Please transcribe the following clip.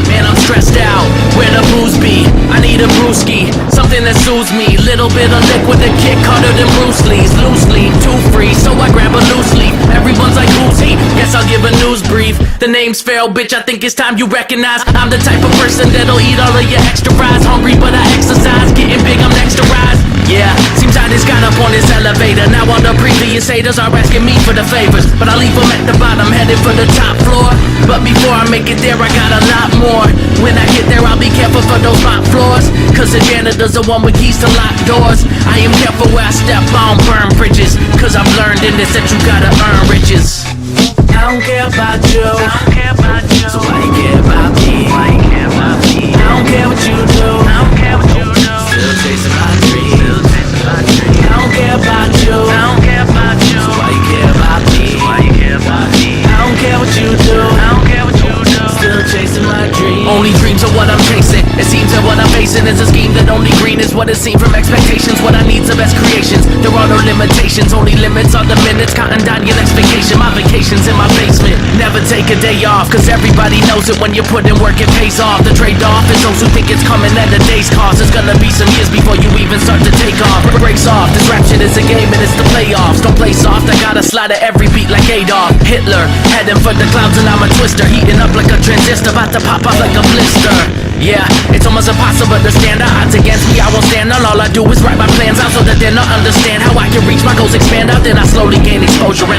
Man, I'm stressed out, where the booze be? I need a brewski, something that soothes me. Little bit of liquid, a kick harder than Bruce Lee's. Loose leaf, too free, so I grab a loose leaf. Everyone's like, who's he? Guess I'll give a news brief. The name's Pharaoh, bitch, I think it's time you recognize I'm the type of person that'll eat all of your extra fries. Hungry, but I exercise, getting big, I'm next to rise. Yeah, seems I just got up on this elevator. Now all the previous haters are asking me for the favors, but I leave them at the bottom, headed for the top floor. But before I make it there, I got a lot more. When I get there, I'll be careful for those mop floors, cause the janitor's the one with keys to lock doors. I am careful where I step, I don't burn bridges, cause I've learned in this that you gotta earn riches. I don't care about you, so why you care about me? I don't care what you do, still chasing my dreams. I don't care about you, so why you care about me? I don't care what you do, still chasing my dreams. Only dreams are what I'm chasing. It seems that what I'm facing is a scheme that only green is what is seen from expectations. What I need's the best creations. There are no limitations, only limits are the minutes. Counting down your next vacation. My vacation's in my basement. Never take a day off, cause everybody knows it. When you put in work, it pays off. The trade-off is those who think it's coming at a day's cost. It's gonna be some years before you even start to take off. Breaks off, this rap shit is a game and it's the playoffs. Don't play soft, I gotta slide at every beat like Adolf Hitler. Heading for the clouds and I'm a twister. Heating up like a transistor, about to pop off like a blister. Yeah, it's almost impossible to stand the odds against me. I won't stand all I do is write my plans out so that they'll not understand how I can reach my goals, expand out. Then I slowly gain exposure